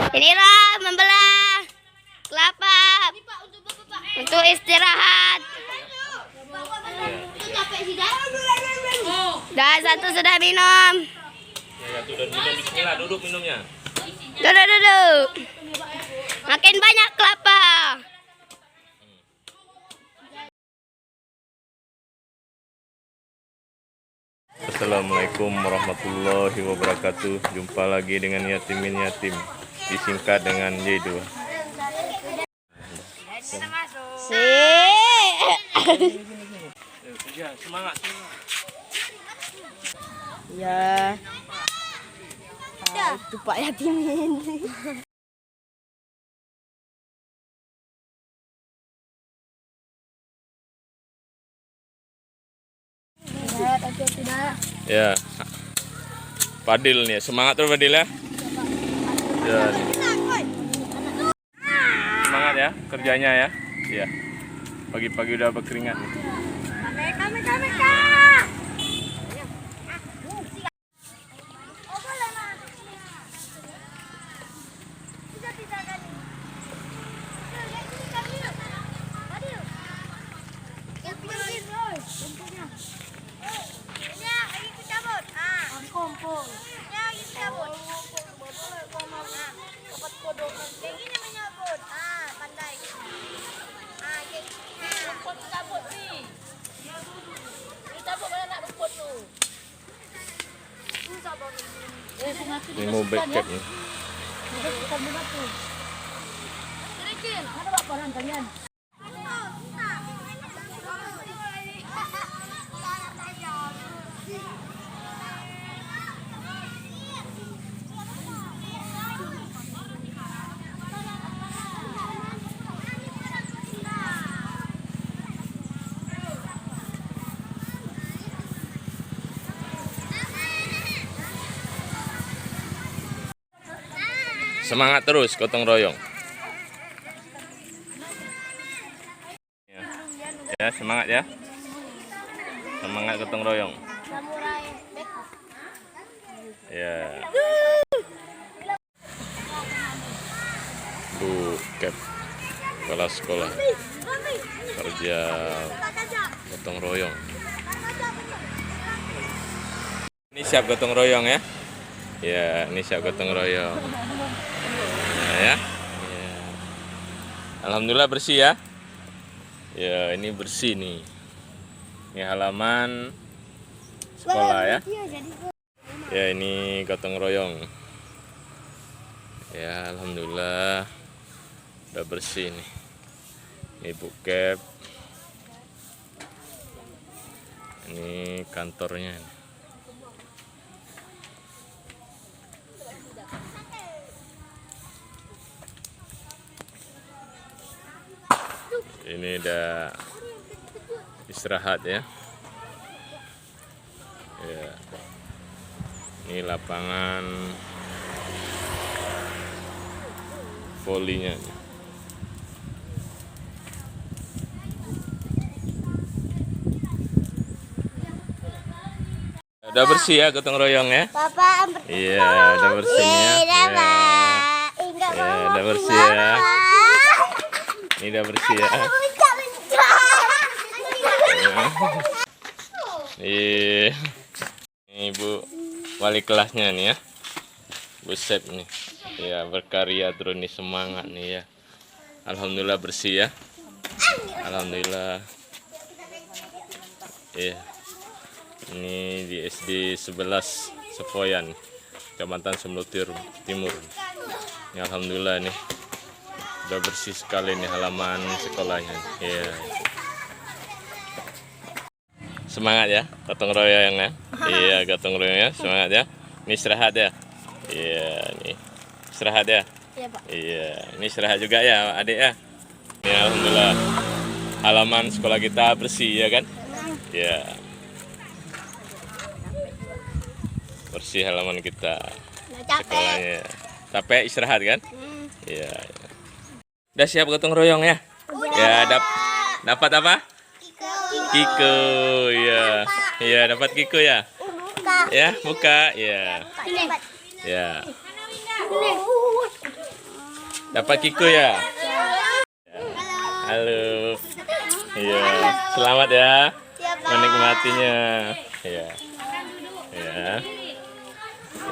Ini Ram membelah kelapa untuk istirahat. Dan satu sudah minum. Ya, satu dan minum. Bismillah, duduk minumnya. Duduk. Makin banyak kelapa. Assalamualaikum warahmatullahi wabarakatuh. Jumpa lagi dengan Yatimin Yatim, disingkat dengan Y2. Semangat. Ya. Itu Pak Yatimin. Ya, Fadil nih, semangat terus Fadil ya. Ya. Semangat ya kerjanya ya. Ya. Pagi-pagi udah berkeringat. Kami. Ini mau backup nih. Semangat terus gotong royong. Ya, semangat ya. Semangat gotong royong. Ya. Bu Cap, kepala sekolah kerja gotong royong. Ini siap gotong royong ya. Ya, ini siap gotong royong. Ya. Alhamdulillah bersih ya. Ya, ini bersih nih. Ini halaman sekolah ya. Ya, ini gotong royong. Ya, alhamdulillah udah bersih nih. Ini Bu Cap. Ini kantornya nih. Ini udah istirahat ya. Ya. Ini lapangan volinya. Udah bersih ya gotong royong ya. Iya, udah bersihnya. Ya, udah bersih ya. Ini udah bersih ya. Iya. Ini Bu wali kelasnya nih ya. Bu Sep nih. Ya, berkarya terus nih, semangat nih ya. Alhamdulillah bersih ya. Alhamdulillah. Iya. Ini di SD 11 Sepoyan, Kecamatan Semlutir Timur. Ini alhamdulillah nih. Udah bersih sekali nih halaman sekolahnya. Iya. Semangat ya, gotong royong ya. Iya, gotong royong ya, semangat ya. Ini istirahat ya. Iya, nih. Istirahat ya. Iya, Pak. Iya, ini istirahat juga ya, Adik ya. Ini alhamdulillah halaman sekolah kita bersih ya kan? Iya. Bersih halaman kita. Sekolahnya. Capek istirahat kan? Iya. Udah siap gotong royong ya? Ya, dapat apa? Kiko, ya. Iya, dapat Kiko ya. Ya, buka, ya. Ya. Dapat Kiko ya? Halo. Iya, selamat ya menikmatinya. Iya. Ya.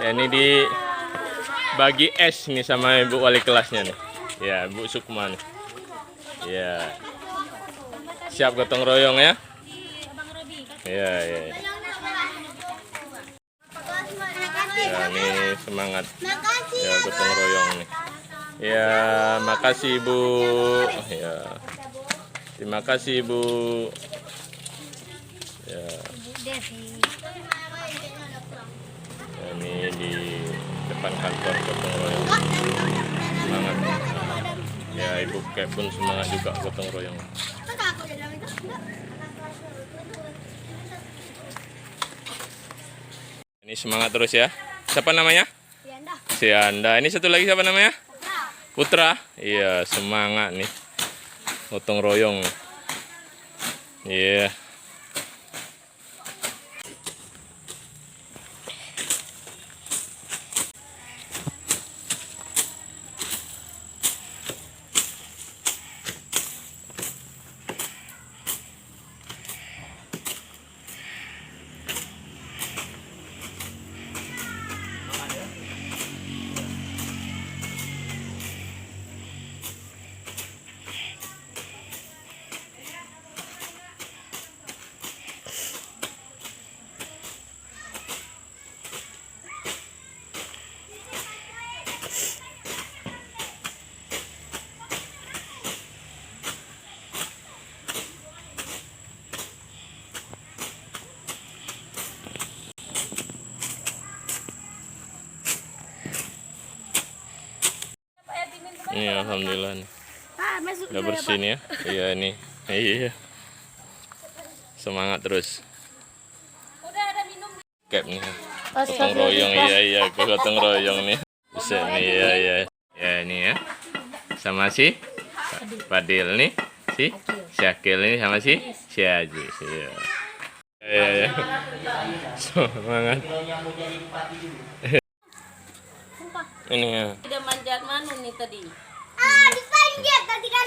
Ya, ini dibagi es nih sama Ibu Wali kelasnya nih. Ya, Bu Sukma nih. Ya. Siap gotong royong ya? Iya, iya. Ya, ini semangat. Ya, gotong royong nih. Ya, makasih Ibu. Ya. Terima kasih Ibu. Ya. Ini di depan kantor gotong royong. Semangat. Ya, Ibu Kek pun semangat juga gotong royong. Ini semangat terus ya. Siapa namanya? Sianda. Ini satu lagi siapa namanya? Putra. Iya, semangat nih. Gotong royong. Iya. Ini alhamdulillah nih. Udah bersih nih ya. Iya nih. Iya. Semangat terus. Kep nih. Gotong royong, iya gotong royong nih. Bisa nih, iya. Ya ini ya. Sama si Fadil nih, si Syakil nih sama si Aji. Iya. Iya. Semangat. Ini ya. Udah manjat mana nih tadi? Dipanjat tadi kan.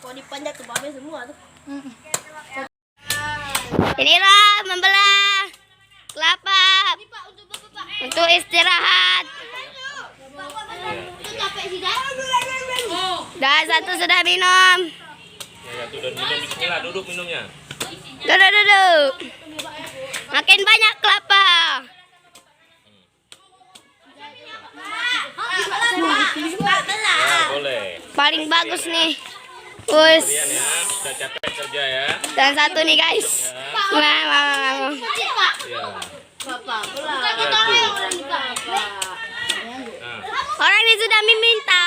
Kok dipanjat ke babe semua tuh. Inilah membelah kelapa untuk istirahat. Dan satu sudah minum. Ya, tuh dan minum bismillah, duduk minumnya. Duduk. Makin banyak kelapa. Ya, boleh. Paling bagus nih. Us. Kalian ya, udah capek kerja ya. Dan satu nih guys. Wah. Ya. Nah, Orang ini sudah meminta.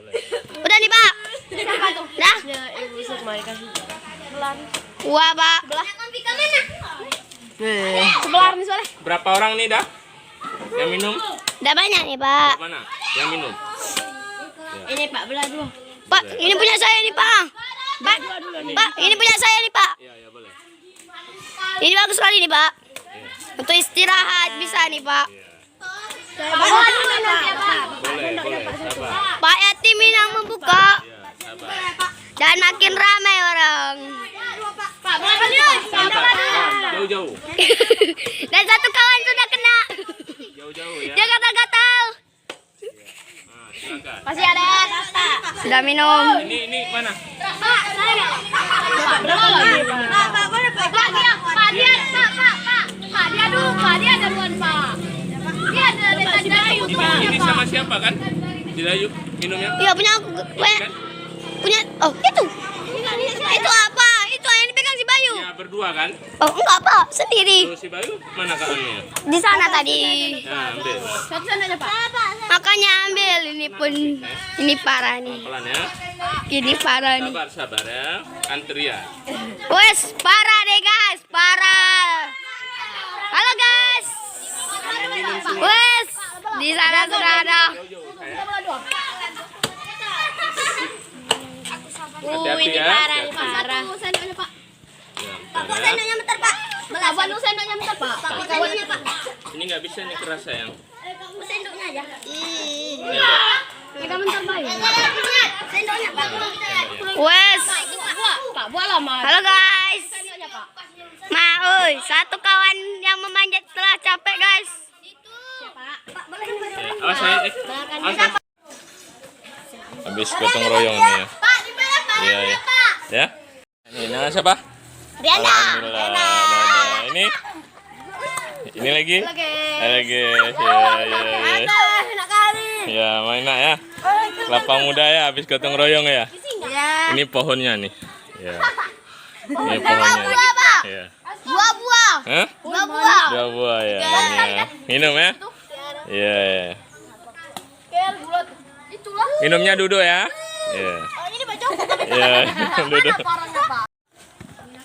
boleh. Udah nih Pak. Dah. Ibu Sukma kasih. Wah Pak. Sebelah nih soalnya. Berapa orang nih dah? Yang minum? Udah banyak nih Pak. Mana? Yang minum? Ini Pak belah dulu. Pak, ini punya saya nih Pak. Pak, ini punya saya nih Pak. Iya, boleh. Ini bagus sekali nih Pak. Untuk istirahat bisa nih Pak. Boleh, sabar. Pak Yatim yang membuka. Ya, sabar. Dan makin ramai orang. Sabar. Jauh-jauh. Dan satu kawan sudah kena. Jauh-jauh ya. Dia gatal-gatal. Nah, silakan. Masih ada. Sudah minum. Ini mana? Ini sama siapa kan? Dilayu minumnya? Iya punya aku. Punya. Oh itu. Itu apa? Itu yang dipegang si Bayu. Ya, berdua kan? Oh enggak Pak, sendiri. Terus si Bayu mana kawannya? Di sana tadi. Nah, ambil. Satu sana aja Pak. Makanya ambil ini pun. Ini parah nih. Pelan ya. Ini parah nih. Sabar ya. Antrian. Wes, parah deh guys, parah. Halo guys. Wes, di sana sudah ada. Hati-hati ya. Parah. Sendoknya Pak. Pak, sendoknya bentar Pak. Lawan lu sendoknya bentar Pak. Sendoknya Pak. ini nggak bisa nih keras sayang. Sendoknya aja. Ya, Halo guys. Sendoknya, Pak. Satu kawan yang memanjat setelah capek guys. Awas saya. Habis gotong royong nih ya. Pak, di mana, Pak? Iya, iya. Ya. Ini nama siapa? Riana. Alhamdulillah. Ini lagi. Lagi. Ya. Enak kali. Ya, main nak ya. Kelapa muda ya, habis gotong royong ya. Ya. Ini pohonnya nih. Ya. Ini pohonnya. Ya. Buah-buah. Hah? Buah-buah. Dua buah ya. Ini ya. Minum ya. Iya. Ya. Itulah. Minumnya duduk ya. Iya. Oh, ini baju. Iya, duduk. Parangnya, Pak.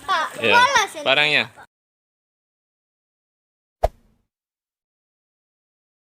Pak, Iya. malas ya. Barangnya.